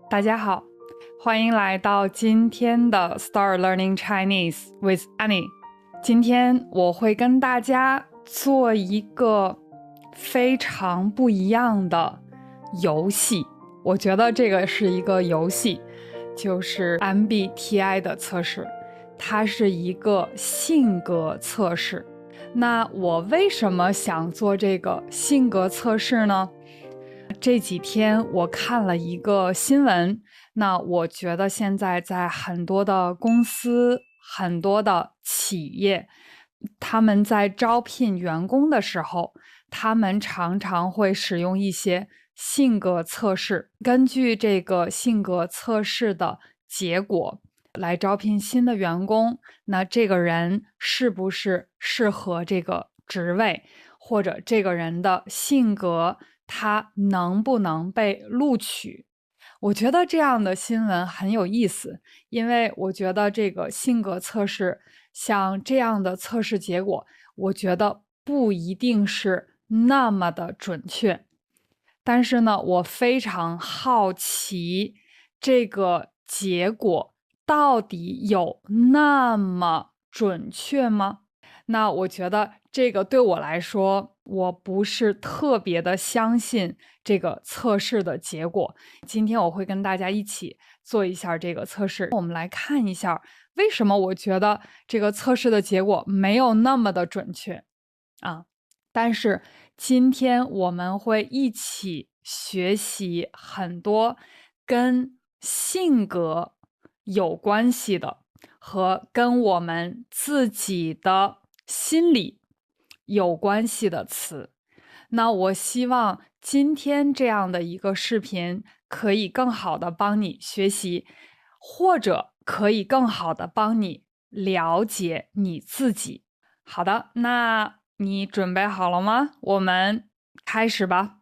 大家好，欢迎来到今天的 Start Learning Chinese with Annie。今天我会跟大家做一个非常不一样的游戏，我觉得这个是一个游戏，就是 MBTI 的测试，它是一个性格测试。那我为什么想做这个性格测试呢？这几天我看了一个新闻，那我觉得现在在很多的公司、很多的企业，他们在招聘员工的时候，他们常常会使用一些性格测试，根据这个性格测试的结果来招聘新的员工，那这个人是不是适合这个职位，或者这个人的性格他能不能被录取。我觉得这样的新闻很有意思，因为我觉得这个性格测试，像这样的测试结果，我觉得不一定是那么的准确。但是呢，我非常好奇这个结果到底有那么准确吗？那我觉得这个对我来说，我不是特别的相信这个测试的结果。今天我会跟大家一起做一下这个测试，我们来看一下为什么我觉得这个测试的结果没有那么的准确啊。但是今天我们会一起学习很多跟性格有关系的和跟我们自己的心理有关系的词。那我希望今天这样的一个视频可以更好的帮你学习，或者可以更好的帮你了解你自己。好的，那你准备好了吗？我们开始吧。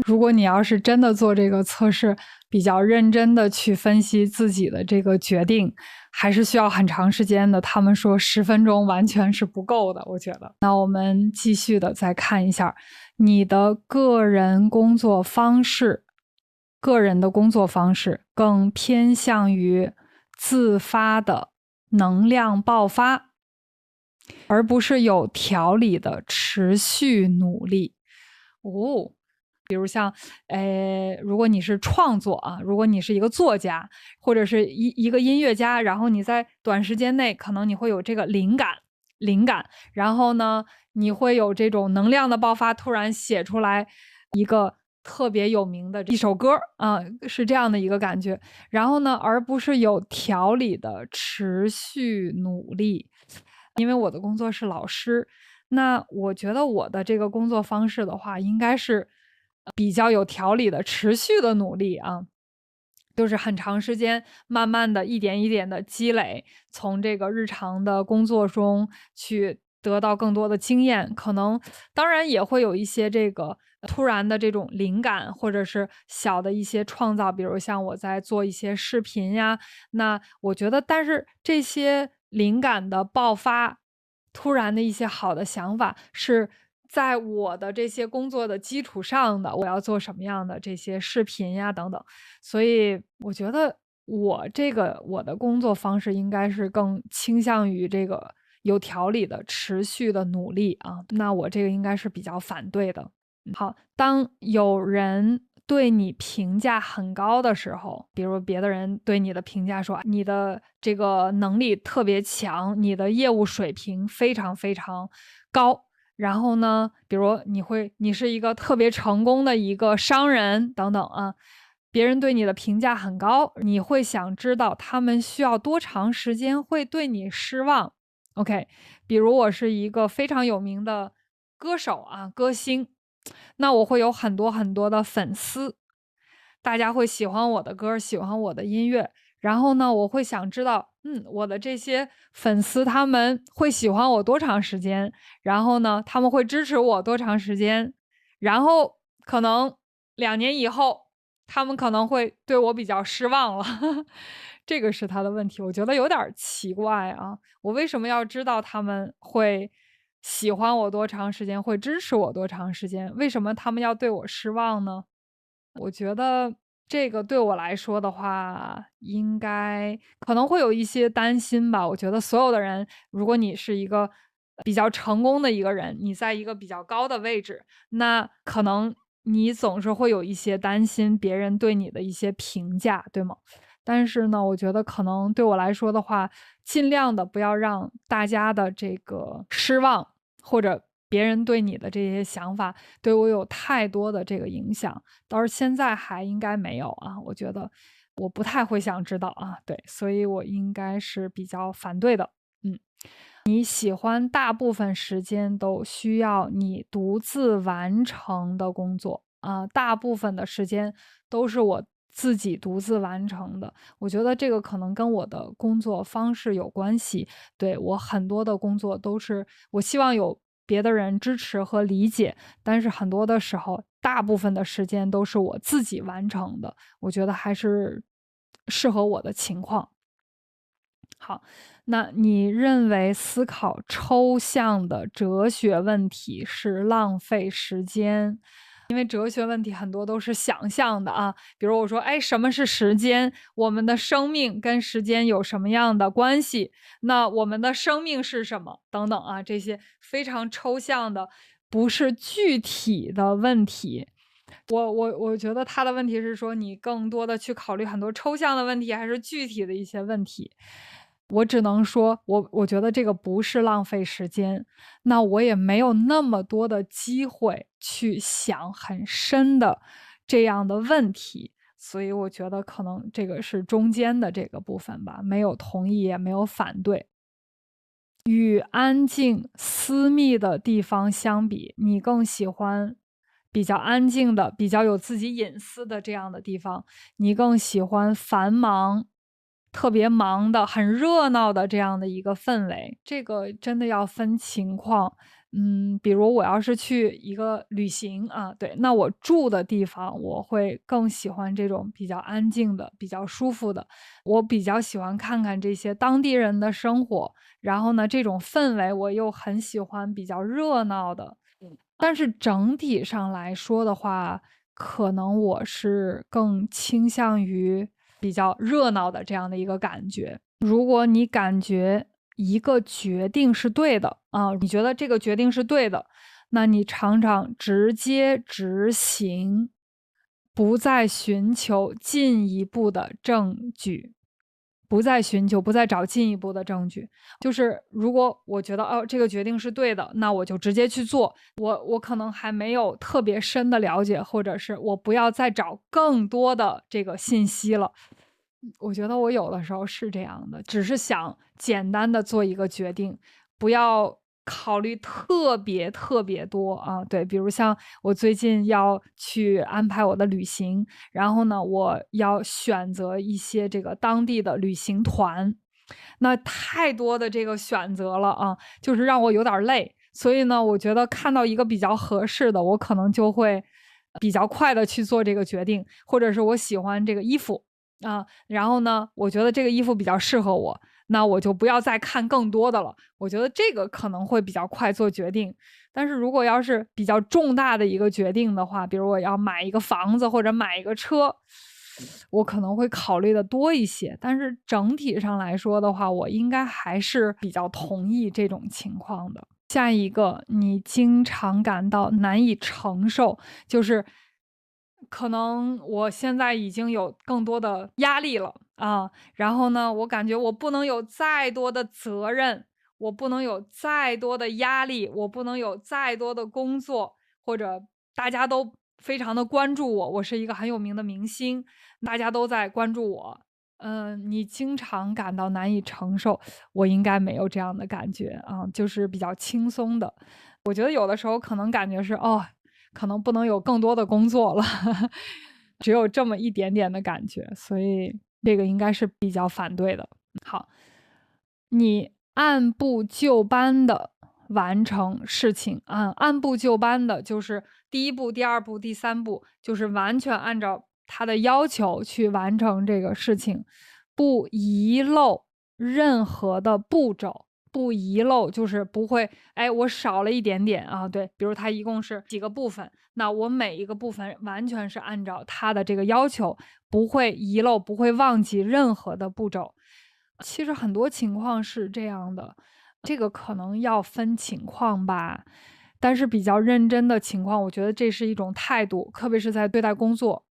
如果你要是真的做这个测试，比较认真的去分析自己的这个决定，还是需要很长时间的。他们说10分钟完全是不够的，我觉得。那我们继续的再看一下你的个人的工作方式更偏向于自发的能量爆发，而不是有条理的持续努力。比如像，如果你是创作啊，如果你是一个作家，或者是一个音乐家，然后你在短时间内可能你会有这个灵感，然后呢，你会有这种能量的爆发，突然写出来一个特别有名的一首歌啊，是这样的一个感觉。然后呢，而不是有条理的持续努力。因为我的工作是老师，那我觉得我的这个工作方式的话，应该是比较有条理的持续的努力啊，就是很长时间慢慢的一点一点的积累，从这个日常的工作中去得到更多的经验。可能当然也会有一些这个突然的这种灵感，或者是小的一些创造，比如像我在做一些视频呀，那我觉得但是这些灵感的爆发，突然的一些好的想法是在我的这些工作的基础上的，我要做什么样的这些视频呀等等。所以我觉得我的工作方式应该是更倾向于这个有条理的持续的努力啊，那我这个应该是比较反对的。好，当有人对你评价很高的时候，比如别的人对你的评价说你的这个能力特别强，你的业务水平非常非常高，然后呢，比如你是一个特别成功的一个商人等等啊，别人对你的评价很高，你会想知道他们需要多长时间会对你失望。OK， 比如我是一个非常有名的歌手啊，歌星，那我会有很多很多的粉丝，大家会喜欢我的歌，喜欢我的音乐。然后呢，我会想知道，我的这些粉丝他们会喜欢我多长时间？然后呢，他们会支持我多长时间？然后可能2年以后，他们可能会对我比较失望了。这个是他的问题，我觉得有点奇怪啊。我为什么要知道他们会喜欢我多长时间，会支持我多长时间，为什么他们要对我失望呢？我觉得这个对我来说的话，应该可能会有一些担心吧。我觉得所有的人，如果你是一个比较成功的一个人，你在一个比较高的位置，那可能你总是会有一些担心别人对你的一些评价，对吗？但是呢，我觉得可能对我来说的话，尽量的不要让大家的这个失望，或者别人对你的这些想法对我有太多的这个影响。倒是现在还应该没有啊，我觉得我不太会想知道啊，对，所以我应该是比较反对的。你喜欢大部分时间都需要你独自完成的工作啊，大部分的时间都是我自己独自完成的。我觉得这个可能跟我的工作方式有关系。对，我很多的工作都是我希望有别的人支持和理解，但是很多的时候，大部分的时间都是我自己完成的，我觉得还是适合我的情况。好，那你认为思考抽象的哲学问题是浪费时间？因为哲学问题很多都是想象的啊，比如我说，哎，什么是时间？我们的生命跟时间有什么样的关系？那我们的生命是什么？等等啊，这些非常抽象的，不是具体的问题。我觉得他的问题是说，你更多的去考虑很多抽象的问题，还是具体的一些问题？我只能说，我觉得这个不是浪费时间，那我也没有那么多的机会去想很深的这样的问题，所以我觉得可能这个是中间的这个部分吧，没有同意也没有反对。与安静私密的地方相比，你更喜欢比较安静的、比较有自己隐私的这样的地方，你更喜欢繁忙、特别忙的、很热闹的这样的一个氛围。这个真的要分情况。比如我要是去一个旅行啊，对，那我住的地方我会更喜欢这种比较安静的、比较舒服的。我比较喜欢看看这些当地人的生活，然后呢，这种氛围我又很喜欢比较热闹的。但是整体上来说的话，可能我是更倾向于比较热闹的这样的一个感觉。如果你感觉一个决定是对的啊，你觉得这个决定是对的，那你常常直接执行，不再寻求进一步的证据。不再找进一步的证据。就是如果我觉得哦，这个决定是对的，那我就直接去做。我可能还没有特别深的了解，或者是我不要再找更多的这个信息了。我觉得我有的时候是这样的，只是想简单的做一个决定，不要考虑特别特别多啊。对，比如像我最近要去安排我的旅行，然后呢，我要选择一些这个当地的旅行团，那太多的这个选择了啊，就是让我有点累。所以呢，我觉得看到一个比较合适的，我可能就会比较快的去做这个决定，或者是我喜欢这个衣服啊，然后呢，我觉得这个衣服比较适合我，那我就不要再看更多的了。我觉得这个可能会比较快做决定。但是如果要是比较重大的一个决定的话，比如我要买一个房子或者买一个车，我可能会考虑的多一些。但是整体上来说的话，我应该还是比较同意这种情况的。下一个，你经常感到难以承受，就是可能我现在已经有更多的压力了啊，然后呢，我感觉我不能有再多的责任，我不能有再多的压力，我不能有再多的工作，或者大家都非常的关注我，我是一个很有名的明星，大家都在关注我。你经常感到难以承受，我应该没有这样的感觉啊，就是比较轻松的。我觉得有的时候可能感觉是，哦，可能不能有更多的工作了，只有这么一点点的感觉，所以这个应该是比较反对的。好，你按部就班的完成事情啊，按部就班的就是第一步、第二步、第三步，就是完全按照他的要求去完成这个事情，不遗漏任何的步骤。不遗漏，就是不会，哎，我少了一点点啊，对，比如它一共是几个部分，那我每一个部分完全是按照它的这个要求，不会遗漏，不会忘记任何的步骤。其实很多情况是这样的，这个可能要分情况吧，但是比较认真的情况，我觉得这是一种态度，特别是在对待工作，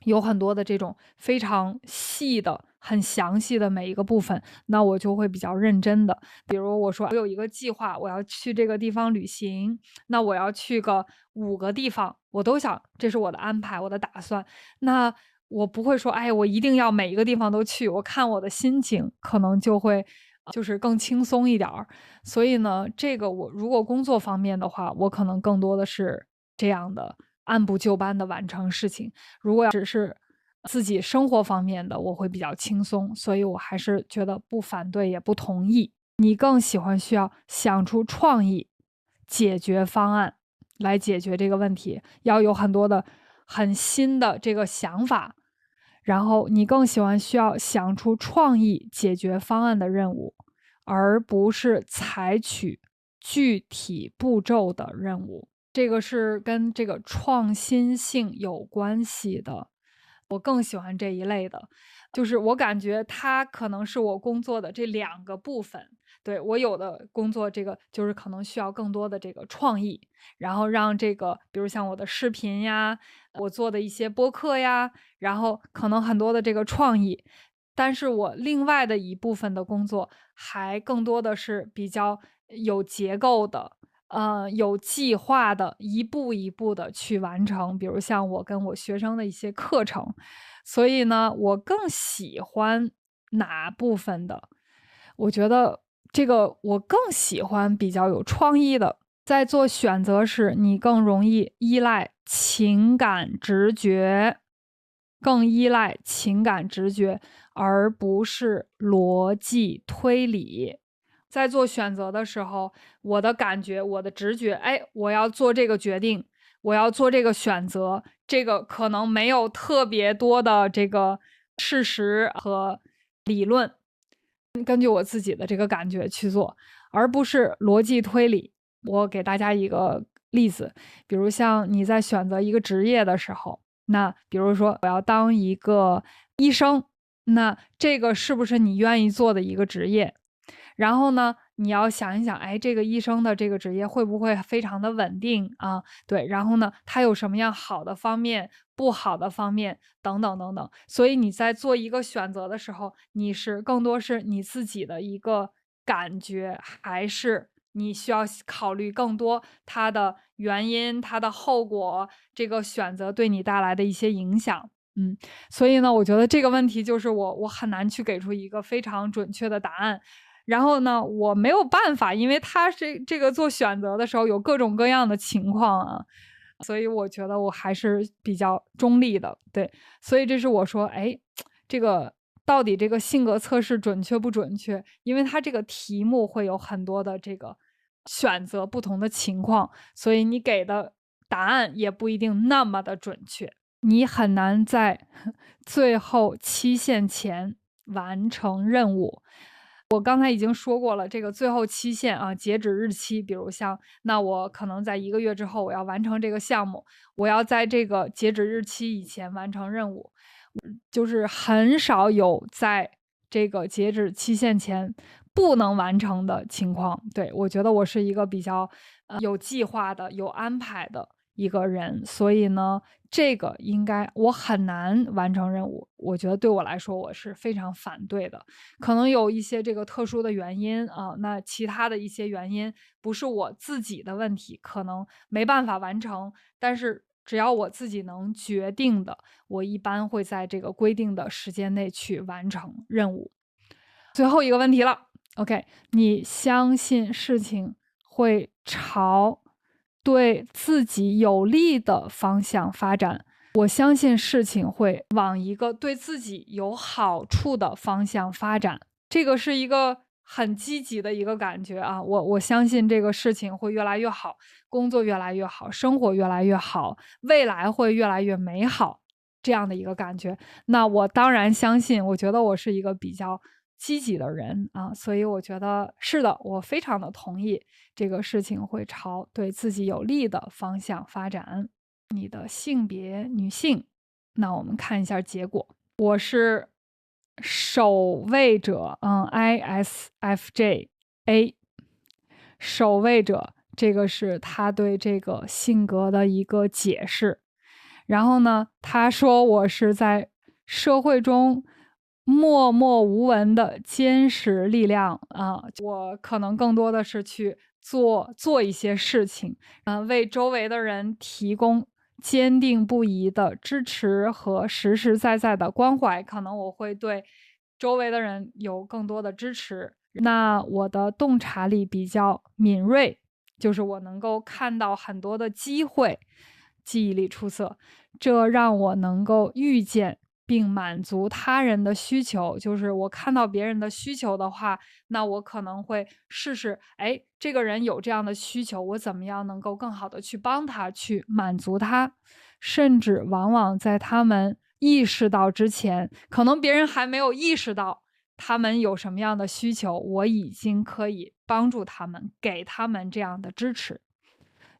有很多的这种非常细的、很详细的每一个部分，那我就会比较认真的。比如我说我有一个计划，我要去这个地方旅行，那我要去个5个地方，我都想这是我的安排，我的打算。那我不会说，哎，我一定要每一个地方都去，我看我的心情可能就会就是更轻松一点儿。所以呢，这个我如果工作方面的话，我可能更多的是这样的，按部就班的完成事情。如果要只是自己生活方面的，我会比较轻松，所以我还是觉得不反对也不同意。你更喜欢需要想出创意解决方案来解决这个问题，要有很多的很新的这个想法，然后你更喜欢需要想出创意解决方案的任务，而不是采取具体步骤的任务。这个是跟这个创新性有关系的，我更喜欢这一类的。就是我感觉它可能是我工作的这2个部分，对，我有的工作这个就是可能需要更多的这个创意，然后让这个比如像我的视频呀，我做的一些播客呀，然后可能很多的这个创意。但是我另外的一部分的工作还更多的是比较有结构的，有计划的，一步一步的去完成，比如像我跟我学生的一些课程。所以呢，我更喜欢哪部分的？我觉得这个我更喜欢比较有创意的。在做选择时，你更容易依赖情感直觉，更依赖情感直觉，而不是逻辑推理。在做选择的时候，我的感觉、我的直觉，哎，我要做这个决定，我要做这个选择，这个可能没有特别多的这个事实和理论，根据我自己的这个感觉去做，而不是逻辑推理。我给大家一个例子，比如像你在选择一个职业的时候，那比如说我要当一个医生，那这个是不是你愿意做的一个职业？然后呢，你要想一想，哎，这个医生的这个职业会不会非常的稳定啊？对，然后呢，他有什么样好的方面、不好的方面等等等等。所以你在做一个选择的时候，你是更多是你自己的一个感觉，还是你需要考虑更多它的原因、它的后果，这个选择对你带来的一些影响？所以呢，我觉得这个问题就是我很难去给出一个非常准确的答案。然后呢，我没有办法，因为他是这个做选择的时候有各种各样的情况啊，所以我觉得我还是比较中立的，对。所以这是我说，哎，这个到底这个性格测试准确不准确？因为它这个题目会有很多的这个选择不同的情况，所以你给的答案也不一定那么的准确。你很难在最后期限前完成任务。我刚才已经说过了，这个最后期限啊，截止日期，比如像那我可能在1个月之后我要完成这个项目，我要在这个截止日期以前完成任务，就是很少有在这个截止期限前不能完成的情况。对，我觉得我是一个比较有计划的、有安排的一个人，所以呢，这个应该我很难完成任务，我觉得对我来说我是非常反对的。可能有一些这个特殊的原因啊，那其他的一些原因不是我自己的问题，可能没办法完成，但是只要我自己能决定的，我一般会在这个规定的时间内去完成任务。最后一个问题了 ，OK， 你相信事情会朝对自己有利的方向发展？我相信事情会往一个对自己有好处的方向发展。这个是一个很积极的一个感觉啊！我相信这个事情会越来越好，工作越来越好，生活越来越好，未来会越来越美好，这样的一个感觉。那我当然相信，我觉得我是一个比较积极的人啊，所以我觉得是的，我非常的同意这个事情会朝对自己有利的方向发展。你的性别女性，那我们看一下结果。我是守卫者，ISFJ守卫者，这个是他对这个性格的一个解释。然后呢，他说我是在社会中默默无闻的坚实力量啊，我可能更多的是去做一些事情，为周围的人提供坚定不移的支持和实实在在的关怀，可能我会对周围的人有更多的支持。那我的洞察力比较敏锐，就是我能够看到很多的机会，记忆力出色，这让我能够预见并满足他人的需求。就是我看到别人的需求的话，那我可能会试试，哎，这个人有这样的需求，我怎么样能够更好的去帮他，去满足他，甚至往往在他们意识到之前，可能别人还没有意识到他们有什么样的需求，我已经可以帮助他们，给他们这样的支持。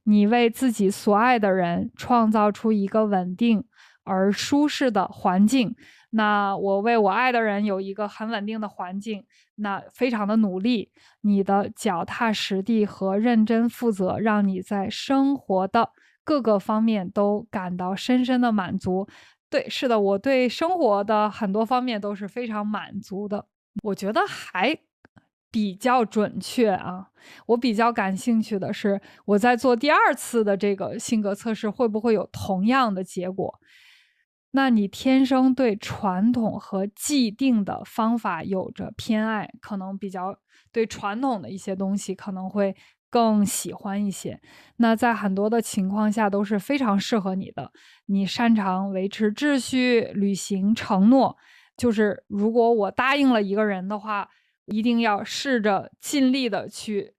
你为自己所爱的人创造出一个稳定而舒适的环境，那我为我爱的人有一个很稳定的环境，那非常的努力，你的脚踏实地和认真负责，让你在生活的各个方面都感到深深的满足。对，是的，我对生活的很多方面都是非常满足的。我觉得还比较准确啊。我比较感兴趣的是，我在做第二次的这个性格测试，会不会有同样的结果？那你天生对传统和既定的方法有着偏爱，可能比较对传统的一些东西可能会更喜欢一些。那在很多的情况下都是非常适合你的。你擅长维持秩序、履行承诺，就是如果我答应了一个人的话，一定要试着尽力的去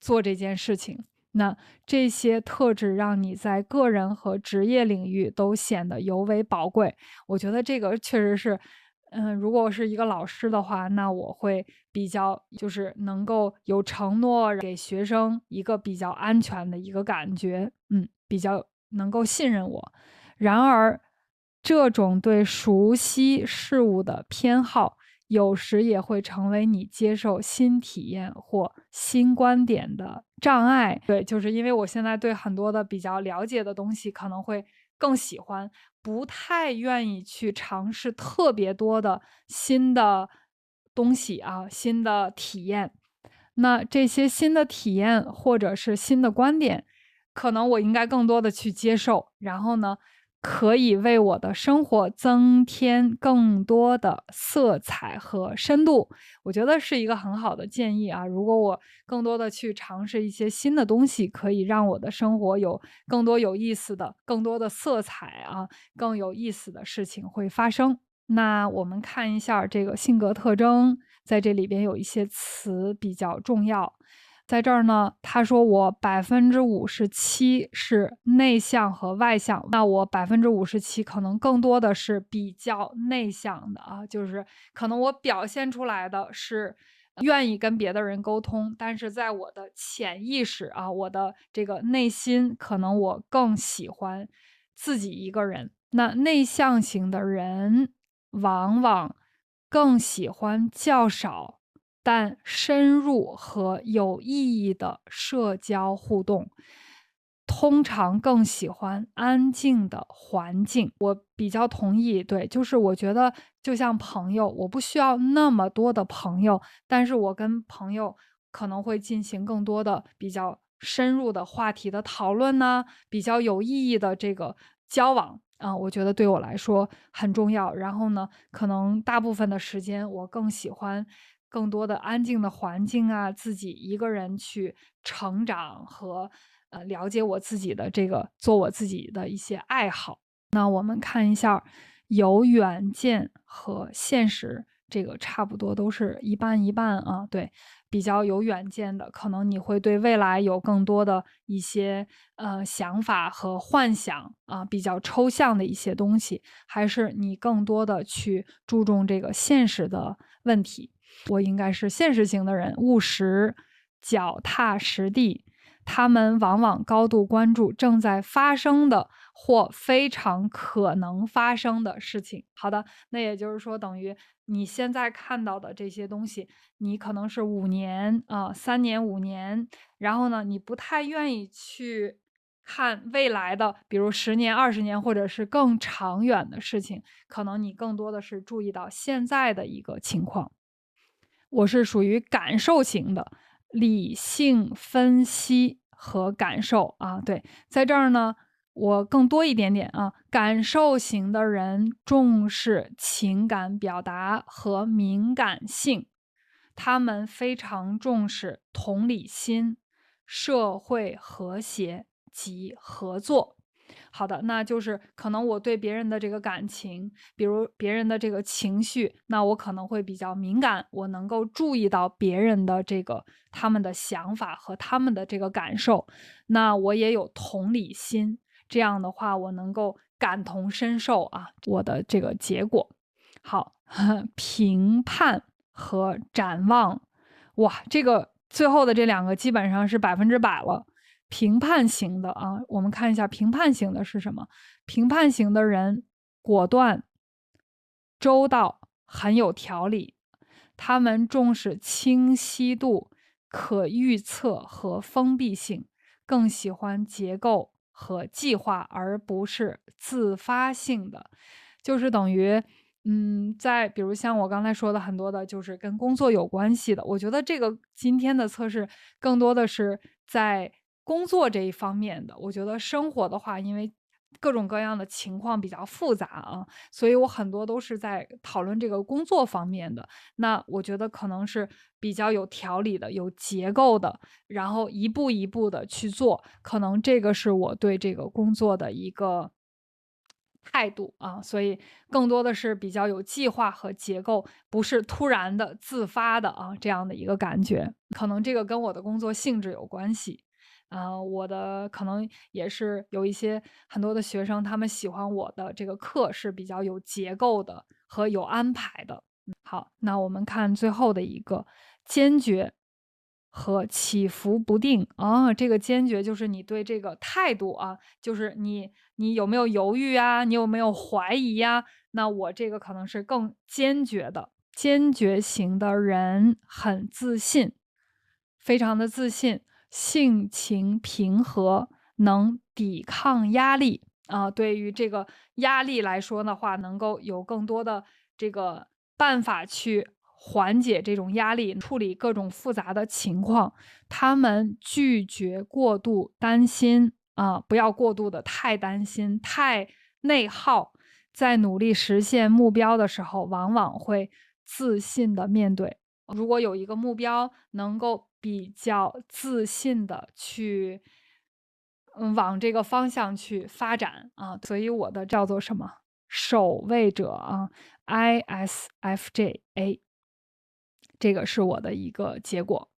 做这件事情。那这些特质让你在个人和职业领域都显得尤为宝贵。我觉得这个确实是，如果我是一个老师的话，那我会比较就是能够有承诺，给学生一个比较安全的一个感觉，比较能够信任我。然而，这种对熟悉事物的偏好，有时也会成为你接受新体验或新观点的障碍。对，就是因为我现在对很多的比较了解的东西可能会更喜欢，不太愿意去尝试特别多的新的东西啊，新的体验。那这些新的体验或者是新的观点，可能我应该更多的去接受，然后呢，可以为我的生活增添更多的色彩和深度。我觉得是一个很好的建议啊，如果我更多的去尝试一些新的东西，可以让我的生活有更多有意思的、更多的色彩啊，更有意思的事情会发生。那我们看一下这个性格特征，在这里边有一些词比较重要。在这儿呢，他说我57%是内向和外向，那我57%可能更多的是比较内向的啊，就是可能我表现出来的是愿意跟别的人沟通，但是在我的潜意识啊，我的这个内心，可能我更喜欢自己一个人。那内向型的人往往更喜欢较少但深入和有意义的社交互动，通常更喜欢安静的环境。我比较同意，对，就是我觉得就像朋友，我不需要那么多的朋友，但是我跟朋友可能会进行更多的比较深入的话题的讨论呢，比较有意义的这个交往。我觉得对我来说很重要。然后呢，可能大部分的时间我更喜欢更多的安静的环境啊，自己一个人去成长和了解我自己的这个做我自己的一些爱好。那我们看一下有远见和现实，这个差不多都是一半一半啊。对，比较有远见的，可能你会对未来有更多的一些想法和幻想啊，比较抽象的一些东西，还是你更多的去注重这个现实的问题。我应该是现实型的人，务实，脚踏实地。他们往往高度关注正在发生的或非常可能发生的事情。好的，那也就是说，等于你现在看到的这些东西，你可能是5年3年5年，然后呢，你不太愿意去看未来的，比如10年20年或者是更长远的事情，可能你更多的是注意到现在的一个情况。我是属于感受型的，理性分析和感受啊，对，在这儿呢，我更多一点点啊。感受型的人重视情感表达和敏感性，他们非常重视同理心、社会和谐及合作。好的，那就是可能我对别人的这个感情，比如别人的这个情绪，那我可能会比较敏感，我能够注意到别人的这个他们的想法和他们的这个感受，那我也有同理心，这样的话我能够感同身受啊，我的这个结果。好，评判和展望，哇，这个最后的这2个基本上是100%了。评判型的啊，我们看一下评判型的是什么？评判型的人果断、周到，很有条理。他们重视清晰度、可预测和封闭性，更喜欢结构和计划，而不是自发性的。就是等于，在比如像我刚才说的很多的，就是跟工作有关系的，我觉得这个今天的测试更多的是在工作这一方面的。我觉得生活的话，因为各种各样的情况比较复杂啊，所以我很多都是在讨论这个工作方面的。那我觉得可能是比较有条理的、有结构的，然后一步一步的去做，可能这个是我对这个工作的一个态度啊，所以更多的是比较有计划和结构，不是突然的、自发的啊，这样的一个感觉。可能这个跟我的工作性质有关系。我的可能也是有一些很多的学生，他们喜欢我的这个课是比较有结构的和有安排的。好，那我们看最后的一个坚决和起伏不定啊，这个坚决就是你对这个态度啊，就是你有没有犹豫啊，你有没有怀疑呀？那我这个可能是更坚决的，坚决型的人很自信，非常的自信，性情平和，能抵抗压力啊。对于这个压力来说的话，能够有更多的这个办法去缓解这种压力，处理各种复杂的情况。他们拒绝过度担心啊，不要过度的太担心、太内耗。在努力实现目标的时候，往往会自信的面对。如果有一个目标，能够比较自信的去，往这个方向去发展啊，所以我的叫做什么？守卫者啊，ISFJ-A，这个是我的一个结果。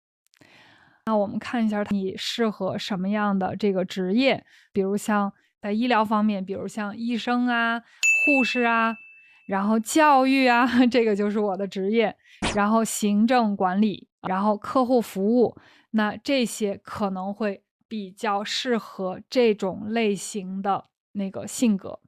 那我们看一下你适合什么样的这个职业，比如像在医疗方面，比如像医生啊、护士啊，然后教育啊，这个就是我的职业，然后行政管理，然后客户服务，那这些可能会比较适合这种类型的那个性格。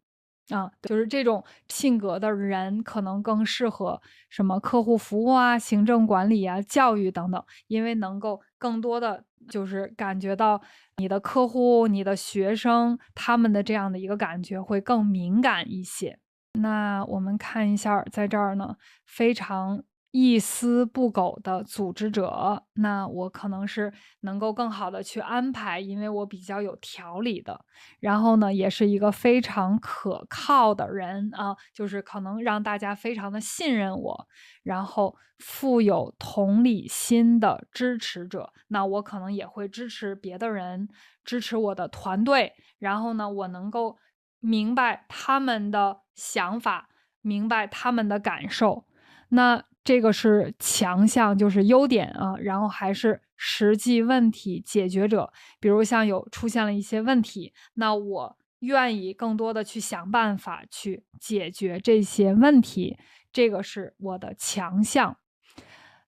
就是这种性格的人可能更适合什么客户服务啊、行政管理啊、教育等等，因为能够更多的就是感觉到你的客户、你的学生他们的这样的一个感觉会更敏感一些。那我们看一下在这儿呢，非常一丝不苟的组织者，那我可能是能够更好的去安排，因为我比较有条理的。然后呢，也是一个非常可靠的人啊，就是可能让大家非常的信任我，然后富有同理心的支持者，那我可能也会支持别的人，支持我的团队，然后呢，我能够明白他们的想法，明白他们的感受。那这个是强项，就是优点啊，然后还是实际问题解决者。比如像有出现了一些问题，那我愿意更多的去想办法去解决这些问题，这个是我的强项。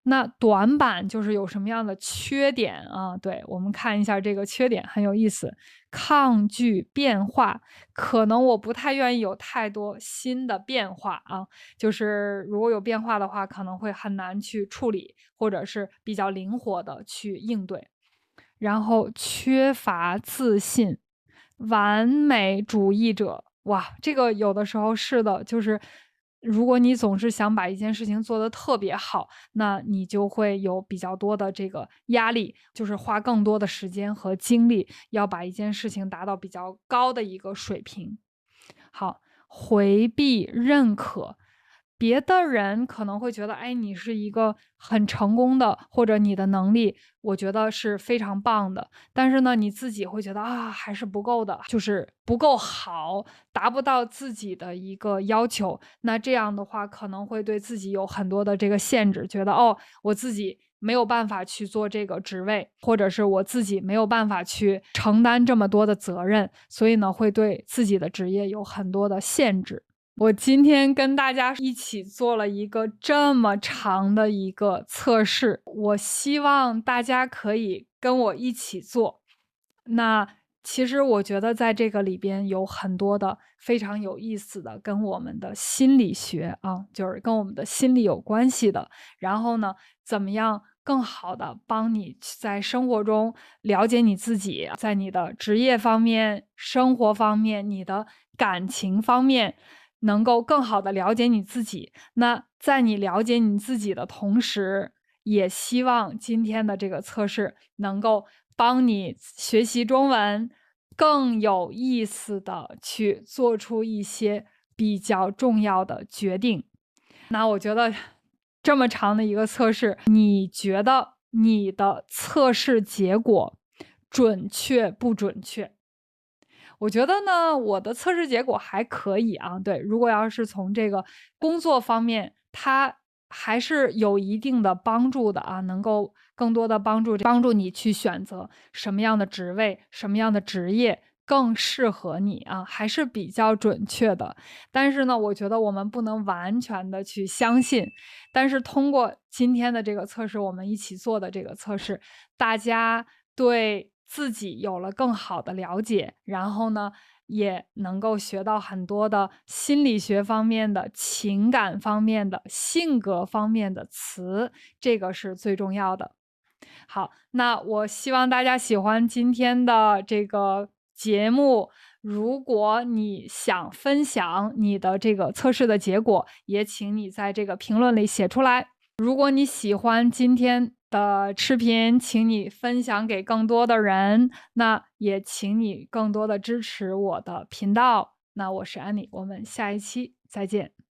那短板就是有什么样的缺点啊？对，我们看一下这个缺点很有意思，抗拒变化，可能我不太愿意有太多新的变化啊，就是如果有变化的话，可能会很难去处理，或者是比较灵活的去应对。然后缺乏自信，完美主义者，哇，这个有的时候是的，就是如果你总是想把一件事情做得特别好，那你就会有比较多的这个压力，就是花更多的时间和精力，要把一件事情达到比较高的一个水平。好，回避认可。别的人可能会觉得，哎，你是一个很成功的，或者你的能力，我觉得是非常棒的。但是呢，你自己会觉得啊，还是不够的，就是不够好，达不到自己的一个要求。那这样的话，可能会对自己有很多的这个限制，觉得哦，我自己没有办法去做这个职位，或者是我自己没有办法去承担这么多的责任，所以呢，会对自己的职业有很多的限制。我今天跟大家一起做了一个这么长的一个测试，我希望大家可以跟我一起做。那其实我觉得在这个里边有很多的非常有意思的，跟我们的心理学啊，就是跟我们的心理有关系的。然后呢，怎么样更好的帮你在生活中了解你自己，在你的职业方面、生活方面、你的感情方面，能够更好的了解你自己。那在你了解你自己的同时，也希望今天的这个测试能够帮你学习中文更有意思的去做出一些比较重要的决定。那我觉得这么长的一个测试，你觉得你的测试结果准确不准确？我觉得呢，我的测试结果还可以啊。对，如果要是从这个工作方面，它还是有一定的帮助的啊，能够更多的帮助你去选择什么样的职位、什么样的职业更适合你啊，还是比较准确的。但是呢，我觉得我们不能完全的去相信。但是通过今天的这个测试，我们一起做的这个测试，大家对自己有了更好的了解，然后呢，也能够学到很多的心理学方面的、情感方面的、性格方面的词，这个是最重要的。好，那我希望大家喜欢今天的这个节目。如果你想分享你的这个测试的结果，也请你在这个评论里写出来。如果你喜欢今天的视频，请你分享给更多的人，那也请你更多的支持我的频道。那我是安妮，我们下一期再见。